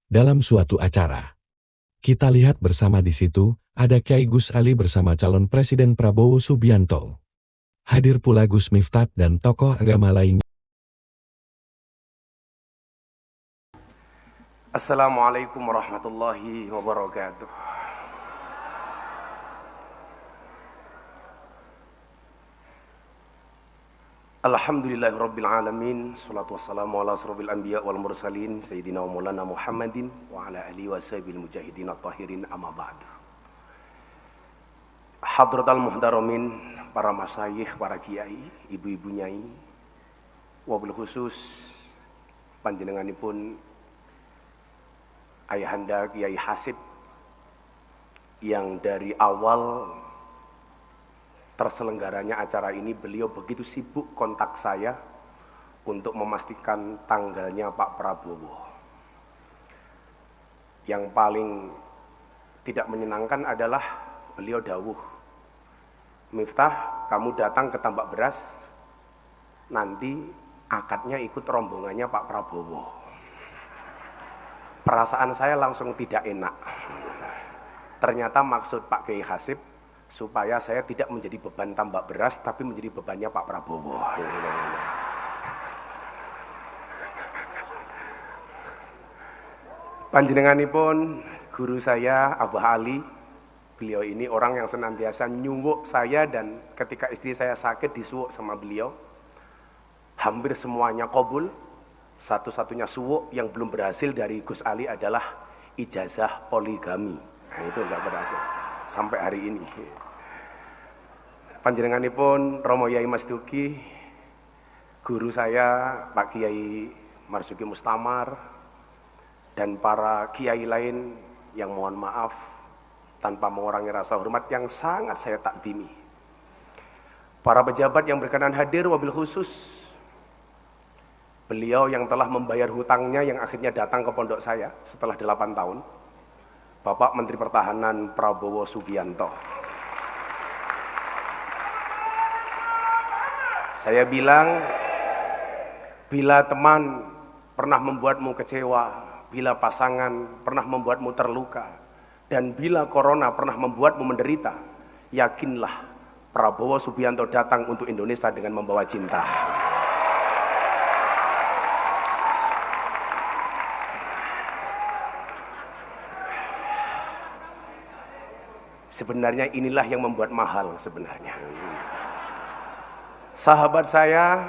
dalam suatu acara. Kita lihat bersama di situ, ada Kiai Gus Ali bersama calon Presiden Prabowo Subianto. Hadir pula Gus Miftah dan tokoh agama lainnya. Assalamualaikum warahmatullahi wabarakatuh. Alhamdulillahirabbil alamin, salatu wassalamu ala asrofil anbiya wal mursalin sayyidina wa maulana Muhammadin wa ala alihi washabil mujahidin at-tahirin, amma ba'du. Hadratal muhtaramin, para masyayikh, para kiai, ibu-ibu nyai, wabil khusus panjenenganipun Ayahanda Kiai Hasib yang dari awal terselenggaranya acara ini beliau begitu sibuk kontak saya untuk memastikan tanggalnya Pak Prabowo. Yang paling tidak menyenangkan adalah beliau dawuh, "Miftah, kamu datang ke Tambak Beras, nanti akadnya ikut rombongannya Pak Prabowo." Perasaan saya langsung tidak enak. Ternyata maksud Pak Kiai Hasib supaya saya tidak menjadi beban Tambak Beras, tapi menjadi bebannya Pak Prabowo. Panjenenganipun guru saya Abah Ali. Beliau ini orang yang senantiasa nyuwuk saya, dan ketika istri saya sakit disuwuk sama beliau. Hampir semuanya qabul. Satu-satunya suwuk yang belum berhasil dari Gus Ali adalah ijazah poligami. Nah, itu enggak berhasil sampai hari ini. Panjenenganipun Romo Yai Mas Duki, guru saya Pak Kiai Marzuki Mustamar, dan para kiai lain yang mohon maaf tanpa mengurangi rasa hormat yang sangat saya takdimi. Para pejabat yang berkenan hadir, wabil khusus beliau yang telah membayar hutangnya yang akhirnya datang ke pondok saya setelah 8 tahun, Bapak Menteri Pertahanan Prabowo Subianto. Saya bilang, bila teman pernah membuatmu kecewa, bila pasangan pernah membuatmu terluka, dan bila corona pernah membuatmu menderita, yakinlah Prabowo Subianto datang untuk Indonesia dengan membawa cinta. Sebenarnya inilah yang membuat mahal sebenarnya. Sahabat saya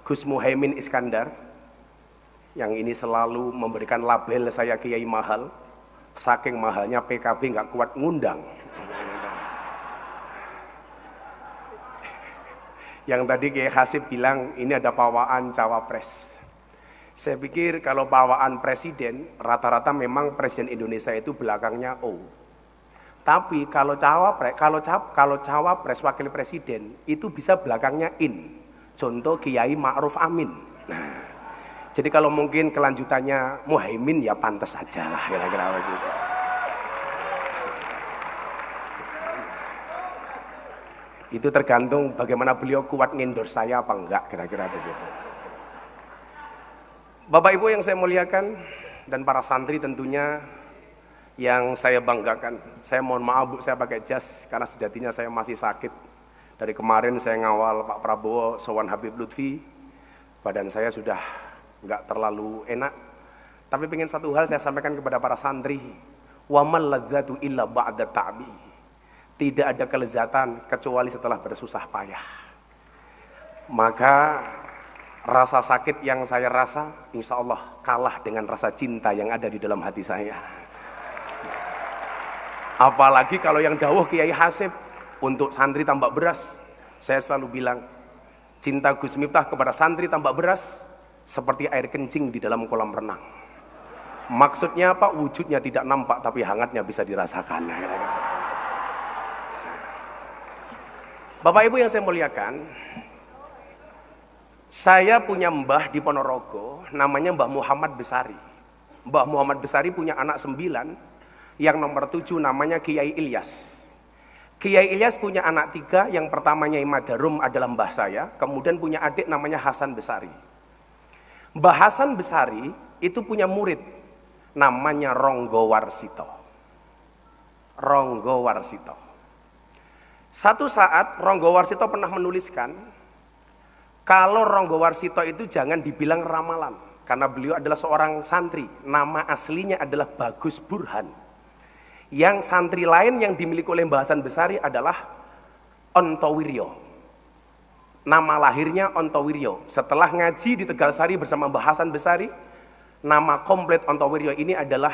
Gus Muhaimin Iskandar, yang ini selalu memberikan label saya Kiai Mahal, saking mahalnya PKB nggak kuat ngundang. Yang tadi Kiai Hasib bilang ini ada pawaan cawapres. Saya pikir kalau pawaan presiden, rata-rata memang presiden Indonesia itu belakangnya O. Tapi kalau cawapres wakil presiden itu bisa belakangnya in. Contoh Kiai Ma'ruf Amin. Nah, jadi kalau mungkin kelanjutannya Muhaimin ya pantas saja lah kira-kira begitu. Itu tergantung bagaimana beliau kuat ngendorse saya apa enggak, kira-kira begitu. Bapak Ibu yang saya muliakan dan para santri tentunya yang saya banggakan. Saya mohon maaf Bu, saya pakai jas karena sejatinya saya masih sakit. Dari kemarin saya ngawal Pak Prabowo sowan Habib Lutfi, badan saya sudah nggak terlalu enak. Tapi pengen satu hal saya sampaikan kepada para santri, wa mal ladzatu illa ba'da ta'bi. Tidak ada kelezatan kecuali setelah bersusah payah. Maka rasa sakit yang saya rasa insya Allah kalah dengan rasa cinta yang ada di dalam hati saya. Apalagi kalau yang dawuh Kiai Hasib untuk santri Tambak Beras, saya selalu bilang cinta Gus Miftah kepada santri Tambak Beras seperti air kencing di dalam kolam renang. Maksudnya apa? Wujudnya tidak nampak tapi hangatnya bisa dirasakan. Bapak Ibu yang saya muliakan, saya punya mbah di Ponorogo namanya Mbah Muhammad Besari. Mbah Muhammad Besari punya anak 9, yang nomor 7 namanya Kiai Ilyas. Kiai Ilyas punya anak 3, yang pertamanya Imam Darum adalah mbah saya, kemudian punya adik namanya Hasan Besari. Mbah Hasan Besari itu punya murid namanya Ronggo Warsito. Ronggo Warsito. Satu saat Ronggo Warsito pernah menuliskan, kalau Ronggo Warsito itu jangan dibilang ramalan, karena beliau adalah seorang santri, nama aslinya adalah Bagus Burhan. Yang santri lain yang dimiliki oleh Mbah Hasan Besari adalah Ontowiryo. Nama lahirnya Ontowiryo. Setelah ngaji di Tegalsari bersama Mbah Hasan Besari, nama komplit Ontowiryo ini adalah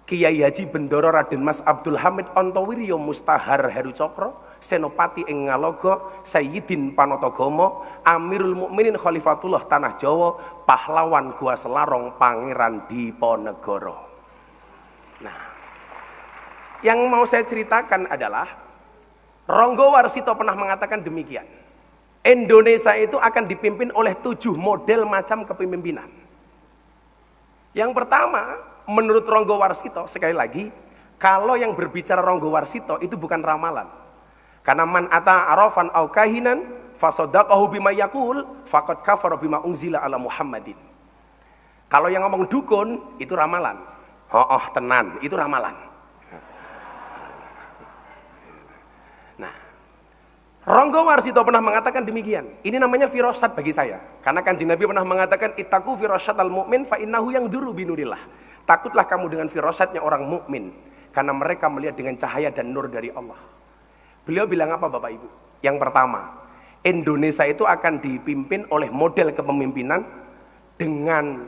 Kiai Haji Bendoro Raden Mas Abdul Hamid Ontowiryo Mustahar Heru Cokro, Senopati ing Ngalogo, Sayyidin Panotogomo, Amirul Mukminin Khalifatullah Tanah Jawa, pahlawan Gua Selarong, Pangeran Diponegoro. Nah, yang mau saya ceritakan adalah Ronggo Warsito pernah mengatakan demikian. Indonesia itu akan dipimpin oleh 7 model macam kepemimpinan. Yang pertama, menurut Ronggo Warsito, sekali lagi, kalau yang berbicara Ronggo Warsito itu bukan ramalan. Karena man ata arafan au kahinan fasodaqahu bima yaqul faqad kafara bima unzila ala Muhammadin. Kalau yang ngomong dukun itu ramalan. Oh tenan, itu ramalan. Nah, Ronggo Warsito pernah mengatakan demikian. Ini namanya firasat bagi saya. Karena Kanjeng Nabi pernah mengatakan ittaqu firasyatal mu'min fa innahu yang duru binurillah. Takutlah kamu dengan firasatnya orang mukmin, karena mereka melihat dengan cahaya dan nur dari Allah. Beliau bilang apa Bapak Ibu? Yang pertama, Indonesia itu akan dipimpin oleh model kepemimpinan dengan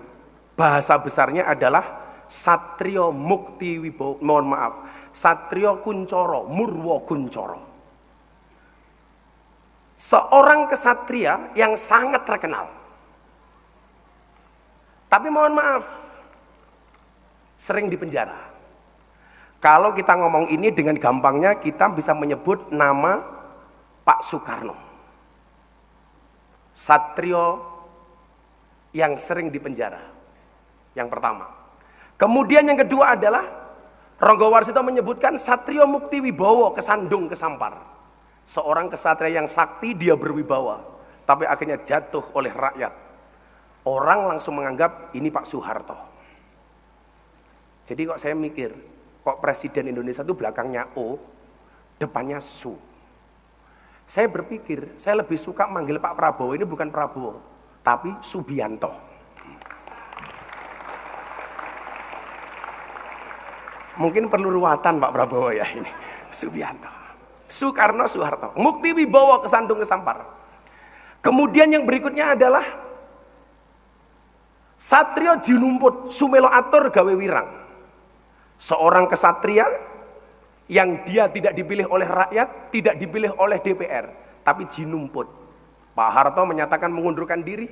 bahasa besarnya adalah Satrio Mukti Wibowo, mohon maaf, Satrio Kuncoro, Murwo Kuncoro. Seorang kesatria yang sangat terkenal. Tapi mohon maaf, sering dipenjara. Kalau kita ngomong ini dengan gampangnya, kita bisa menyebut nama Pak Soekarno. Satrio yang sering dipenjara. Yang pertama. Kemudian yang kedua adalah Ronggo Warsito menyebutkan Satrio Mukti Wibowo, kesandung kesampar. Seorang kesatria yang sakti, dia berwibawa, tapi akhirnya jatuh oleh rakyat. Orang langsung menganggap ini Pak Soeharto. Jadi kok saya mikir, kok Presiden Indonesia itu belakangnya O, depannya Su. Saya berpikir, saya lebih suka manggil Pak Prabowo ini bukan Prabowo, tapi Subianto. Mungkin perlu ruwatan Pak Prabowo ya ini, Subianto. Soekarno, Soeharto. Mukti Wibowo, kesandung kesampar. Kemudian yang berikutnya adalah Satrio Jinumput, Sumelo Atur Gawe Wirang. Seorang kesatria yang dia tidak dipilih oleh rakyat, tidak dipilih oleh DPR, tapi jinumput. Pak Harto menyatakan mengundurkan diri,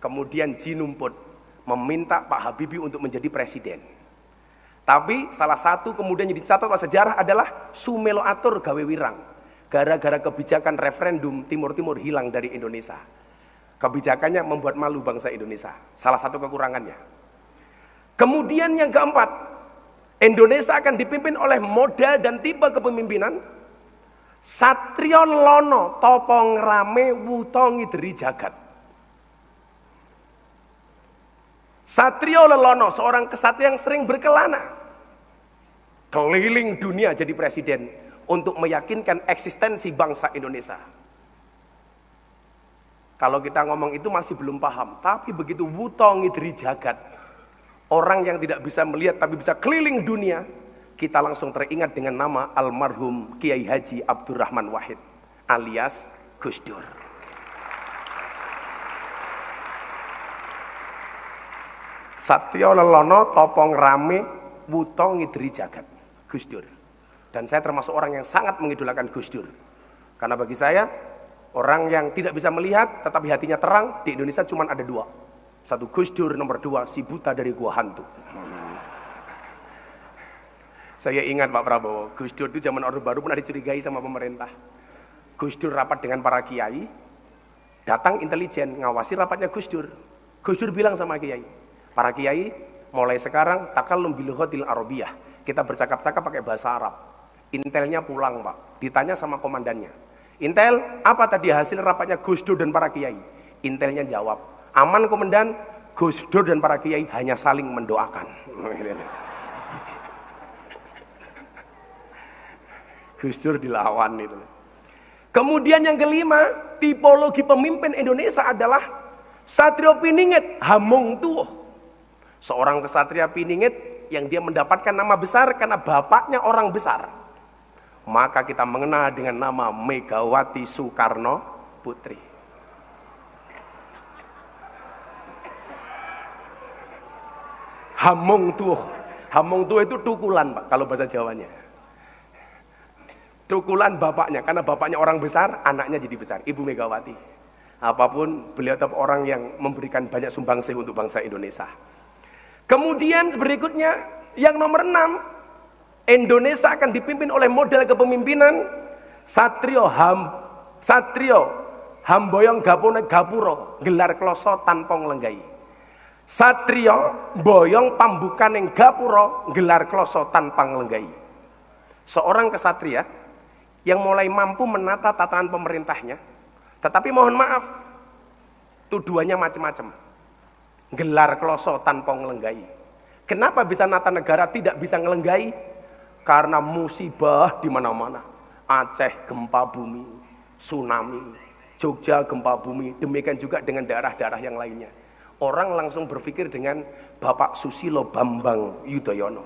kemudian jinumput meminta Pak Habibie untuk menjadi presiden. Tapi salah satu kemudian yang dicatat oleh sejarah adalah Sumelo Atur Gawe Wirang. Gara-gara kebijakan referendum Timur-Timur hilang dari Indonesia. Kebijakannya membuat malu bangsa Indonesia. Salah satu kekurangannya. Kemudian yang keempat, Indonesia akan dipimpin oleh model dan tipe kepemimpinan Satrio Lono Topong Rame Wutongi Deri Jagat. Satrio Lelono, seorang kesatria yang sering berkelana keliling dunia jadi presiden untuk meyakinkan eksistensi bangsa Indonesia. Kalau kita ngomong itu masih belum paham, tapi begitu Wutongi Deri Jagat, orang yang tidak bisa melihat tapi bisa keliling dunia, kita langsung teringat dengan nama almarhum Kiai Haji Abdurrahman Wahid alias Gus Dur. Satrio Lelono Topong Rame Wutongi Deri Jagat, Gus Dur. Dan saya termasuk orang yang sangat mengidolakan Gus Dur. Karena bagi saya, orang yang tidak bisa melihat tetapi hatinya terang di Indonesia cuma ada 2. Satu Gus Dur, nomor 2 si buta dari gua hantu. Saya ingat Pak Prabowo, Gus Dur itu zaman Orde Baru pernah dicurigai sama pemerintah. Gus Dur rapat dengan para kiai, datang intelijen ngawasi rapatnya Gus Dur. Gus Dur bilang sama kiai, para kiai mulai sekarang takallum bil lughatil arabiyah, kita bercakap-cakap pakai bahasa Arab. Intelnya pulang Pak, ditanya sama komandannya, Intel apa tadi hasil rapatnya Gus Dur dan para kiai? Intelnya jawab, aman komandan, Gus Dur dan para kiai hanya saling mendoakan. Gus Dur dilawan itu. Kemudian yang kelima, tipologi pemimpin Indonesia adalah Satrio Piningit Hamung Tuh. Seorang kesatria Piningit yang dia mendapatkan nama besar karena bapaknya orang besar. Maka kita mengenal dengan nama Megawati Soekarno Putri. Hamung Tuh itu tukulan, Pak, kalau bahasa Jawanya. Tukulan bapaknya, karena bapaknya orang besar, anaknya jadi besar, Ibu Megawati. Apapun, beliau tetap orang yang memberikan banyak sumbangsih untuk bangsa Indonesia. Kemudian berikutnya, yang nomor 6, Indonesia akan dipimpin oleh model kepemimpinan Satrio Hamboyong Gapone Gapuro, gelar kloso tanpa lenggai. Satrio Boyong Pambukaning Gapuro, gelar kloso tanpa lenggai. Seorang kesatria yang mulai mampu menata tatanan pemerintahnya, tetapi mohon maaf, tuduhannya macam-macam. Gelar kloso tanpa ngelenggai. Kenapa bisa nata negara tidak bisa ngelenggai? Karena musibah di mana-mana. Aceh gempa bumi, tsunami, Jogja gempa bumi, demikian juga dengan daerah-daerah yang lainnya. Orang langsung berpikir dengan Bapak Susilo Bambang Yudhoyono.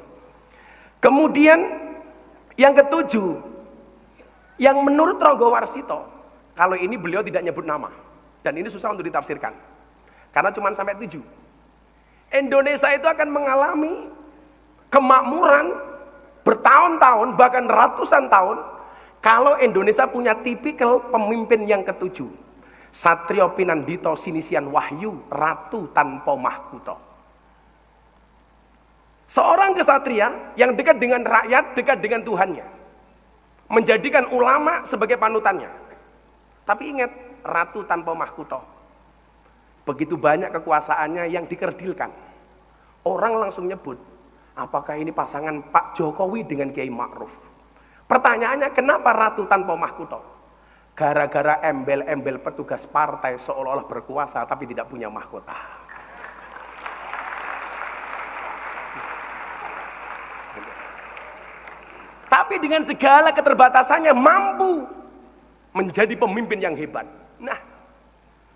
Kemudian yang ketujuh, yang menurut Ronggo Warsito, kalau ini beliau tidak nyebut nama, dan ini susah untuk ditafsirkan, karena cuma sampai 7. Indonesia itu akan mengalami kemakmuran bertahun-tahun, bahkan ratusan tahun, kalau Indonesia punya tipikal pemimpin yang ketujuh. Satrio Pinandito Sinisian Wahyu, Ratu tanpa mahkota. Seorang kesatria yang dekat dengan rakyat, dekat dengan Tuhannya, menjadikan ulama sebagai panutannya. Tapi ingat, ratu tanpa mahkota. Begitu banyak kekuasaannya yang dikerdilkan. Orang langsung nyebut, apakah ini pasangan Pak Jokowi dengan Kiai Ma'ruf? Pertanyaannya, kenapa ratu tanpa mahkota? Gara-gara embel-embel petugas partai seolah-olah berkuasa tapi tidak punya mahkota. Tapi dengan segala keterbatasannya mampu menjadi pemimpin yang hebat. Nah,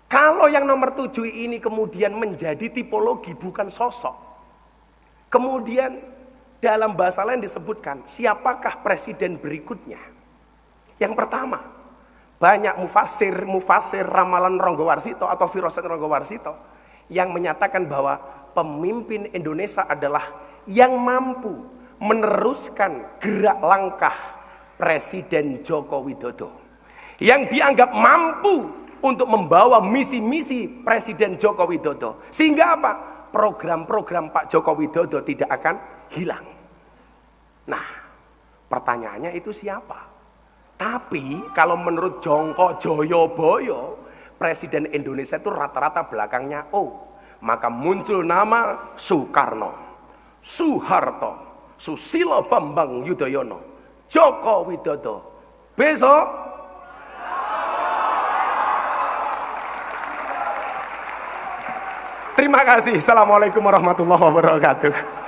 kalau yang nomor 7 ini kemudian menjadi tipologi bukan sosok. Kemudian dalam bahasa lain disebutkan siapakah presiden berikutnya. Yang pertama, banyak mufasir ramalan Ronggo Warsito atau firasat Ronggo Warsito yang menyatakan bahwa pemimpin Indonesia adalah yang mampu meneruskan gerak langkah Presiden Joko Widodo, yang dianggap mampu untuk membawa misi-misi Presiden Joko Widodo, sehingga apa? Program-program Pak Joko Widodo tidak akan hilang. Nah, pertanyaannya itu siapa? Tapi kalau menurut Jongko Joyoboyo, Presiden Indonesia itu rata-rata belakangnya O. Maka muncul nama Soekarno, Soeharto, Susilo Bambang Yudhoyono, Joko Widodo. Besok terima kasih. Assalamualaikum warahmatullahi wabarakatuh.